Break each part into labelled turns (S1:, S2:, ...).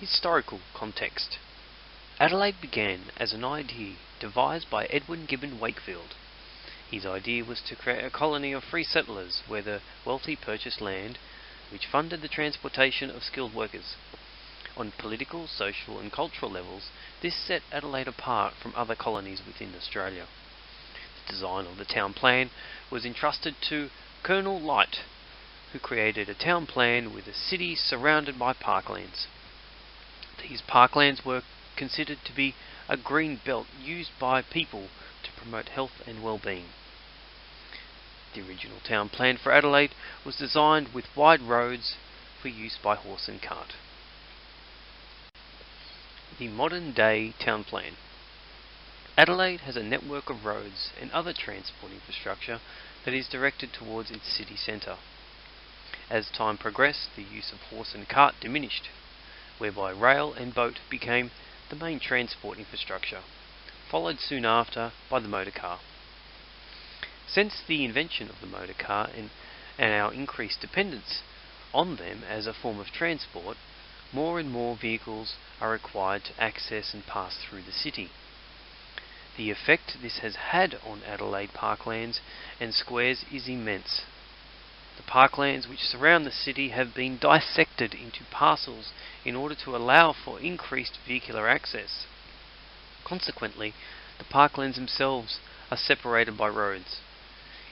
S1: Historical context. Adelaide began as an idea devised by Edwin Gibbon Wakefield. His idea was to create a colony of free settlers where the wealthy purchased land, which funded the transportation of skilled workers. On political, social and cultural levels, this set Adelaide apart from other colonies within Australia. The design of the town plan was entrusted to Colonel Light, who created a town plan with a city surrounded by parklands. These parklands were considered to be a green belt used by people to promote health and well-being. The original town plan for Adelaide was designed with wide roads for use by horse and cart. The modern-day town plan. Adelaide has a network of roads and other transport infrastructure that is directed towards its city centre. As time progressed, the use of horse and cart diminished, whereby rail and boat became the main transport infrastructure, followed soon after by the motor car. Since the invention of the motor car and our increased dependence on them as a form of transport, more and more vehicles are required to access and pass through the city. The effect this has had on Adelaide parklands and squares is immense. The parklands which surround the city have been dissected into parcels in order to allow for increased vehicular access. Consequently, the parklands themselves are separated by roads.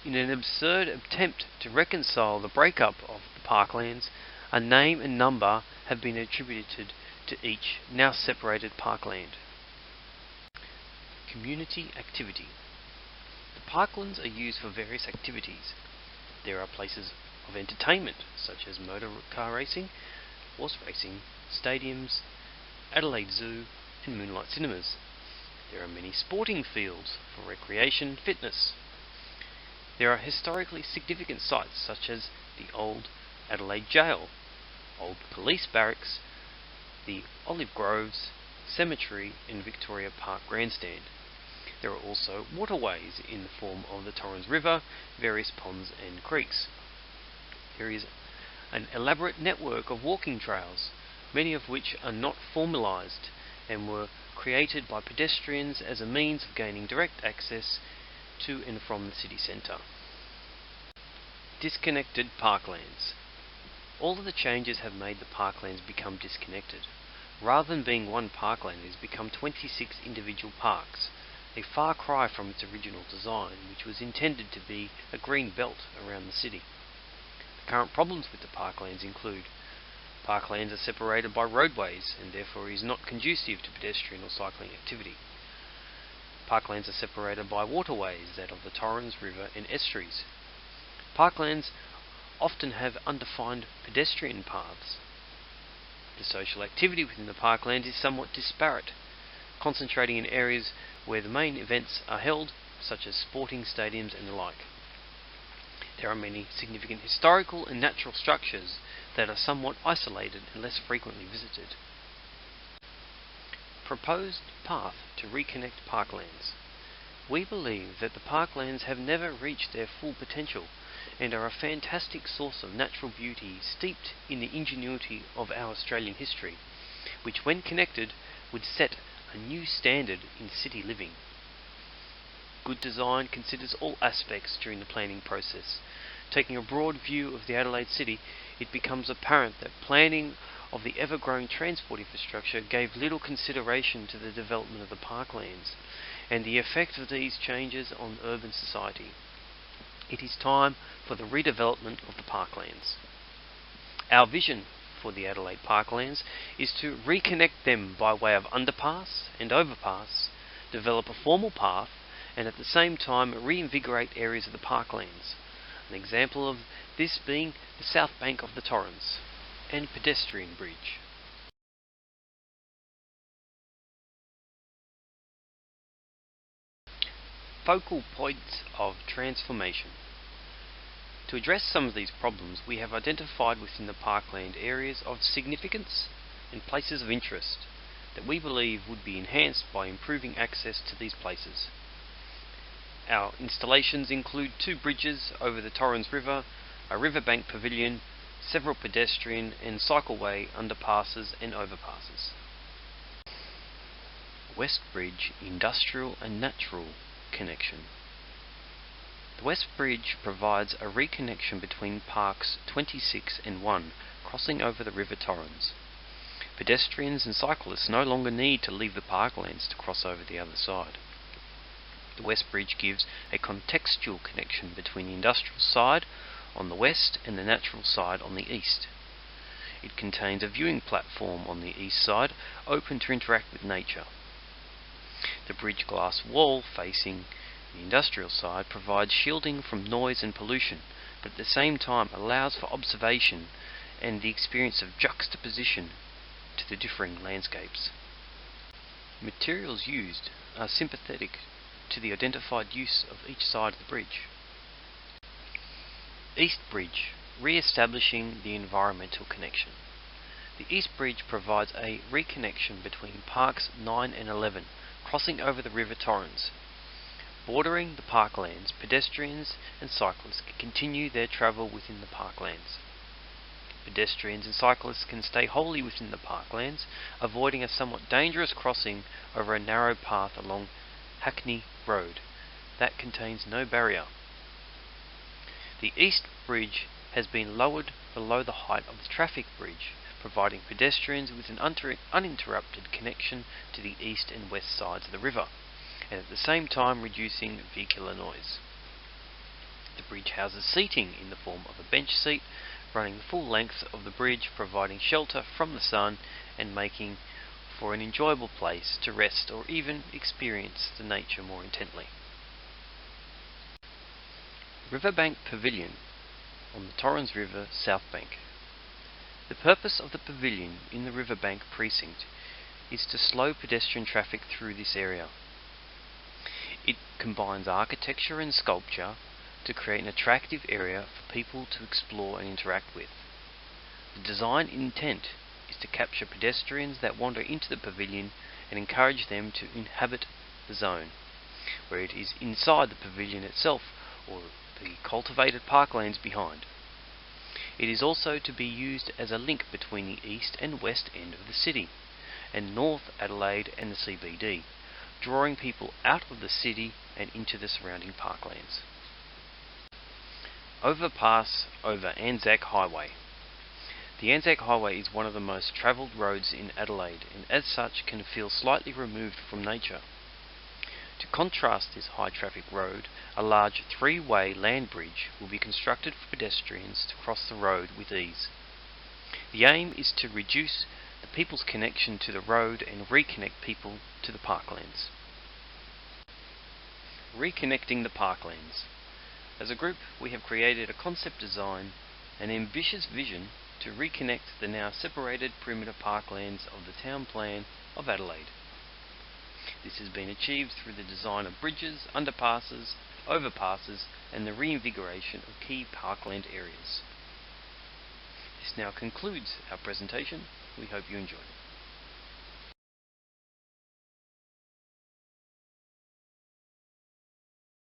S1: In an absurd attempt to reconcile the breakup of the parklands, a name and number have been attributed to each now separated parkland. Community activity. The parklands are used for various activities. There are places of entertainment, such as motor car racing, horse racing, stadiums, Adelaide Zoo, and Moonlight Cinemas. There are many sporting fields for recreation and fitness. There are historically significant sites such as the old Adelaide Jail, old police barracks, the Olive Groves, Cemetery, and Victoria Park Grandstand. There are also waterways in the form of the Torrens River, various ponds and creeks. There is an elaborate network of walking trails, many of which are not formalised and were created by pedestrians as a means of gaining direct access to and from the city centre. Disconnected parklands. All of the changes have made the parklands become disconnected. Rather than being one parkland, it has become 26 individual parks, a far cry from its original design, which was intended to be a green belt around the city. The current problems with the parklands include: parklands are separated by roadways and therefore is not conducive to pedestrian or cycling activity. Parklands are separated by waterways, that of the Torrens River and estuaries. Parklands often have undefined pedestrian paths. The social activity within the parklands is somewhat disparate, concentrating in areas where the main events are held, such as sporting stadiums and the like. There are many significant historical and natural structures that are somewhat isolated and less frequently visited. Proposed path to reconnect parklands. We believe that the parklands have never reached their full potential and are a fantastic source of natural beauty steeped in the ingenuity of our Australian history, which when connected would set a new standard in city living. Good design considers all aspects during the planning process. Taking a broad view of the Adelaide city, it becomes apparent that planning of the ever-growing transport infrastructure gave little consideration to the development of the parklands and the effect of these changes on urban society. It is time for the redevelopment of the parklands. Our vision for the Adelaide parklands is to reconnect them by way of underpass and overpass, develop a formal path, and at the same time reinvigorate areas of the parklands. An example of this being the south bank of the Torrens and pedestrian bridge. Focal points of transformation. To address some of these problems, we have identified within the parkland areas of significance and places of interest that we believe would be enhanced by improving access to these places. Our installations include 2 bridges over the Torrens River, a riverbank pavilion, several pedestrian and cycleway underpasses and overpasses. West Bridge Industrial and Natural Connection. The West Bridge provides a reconnection between Parks 26 and 1, crossing over the River Torrens. Pedestrians and cyclists no longer need to leave the parklands to cross over the other side. The West Bridge gives a contextual connection between the industrial side on the west and the natural side on the east. It contains a viewing platform on the east side, open to interact with nature. The bridge glass wall facing the industrial side provides shielding from noise and pollution, but at the same time allows for observation and the experience of juxtaposition to the differing landscapes. Materials used are sympathetic to the identified use of each side of the bridge. East Bridge, re-establishing the environmental connection. The East Bridge provides a reconnection between Parks 9 and 11, crossing over the River Torrens. Bordering the parklands, pedestrians and cyclists can continue their travel within the parklands. Pedestrians and cyclists can stay wholly within the parklands, avoiding a somewhat dangerous crossing over a narrow path along Hackney Road that contains no barrier. The East Bridge has been lowered below the height of the traffic bridge, providing pedestrians with an uninterrupted connection to the east and west sides of the river, and at the same time reducing vehicular noise. The bridge houses seating in the form of a bench seat running the full length of the bridge, providing shelter from the sun and making for an enjoyable place to rest or even experience the nature more intently. Riverbank Pavilion on the Torrens River South Bank. The purpose of the pavilion in the Riverbank precinct is to slow pedestrian traffic through this area. It combines architecture and sculpture to create an attractive area for people to explore and interact with. The design intent is to capture pedestrians that wander into the pavilion and encourage them to inhabit the zone, where it is inside the pavilion itself or the cultivated parklands behind. It is also to be used as a link between the east and west end of the city, and North Adelaide and the CBD, drawing people out of the city and into the surrounding parklands. Overpass over Anzac Highway. The Anzac Highway is one of the most travelled roads in Adelaide, and as such can feel slightly removed from nature. To contrast this high-traffic road, a large three-way land bridge will be constructed for pedestrians to cross the road with ease. The aim is to reduce the people's connection to the road and reconnect people to the parklands. Reconnecting the parklands. As a group, we have created a concept design, an ambitious vision to reconnect the now separated perimeter parklands of the town plan of Adelaide. This has been achieved through the design of bridges, underpasses, overpasses, and the reinvigoration of key parkland areas. This now concludes our presentation. We hope you enjoyed it.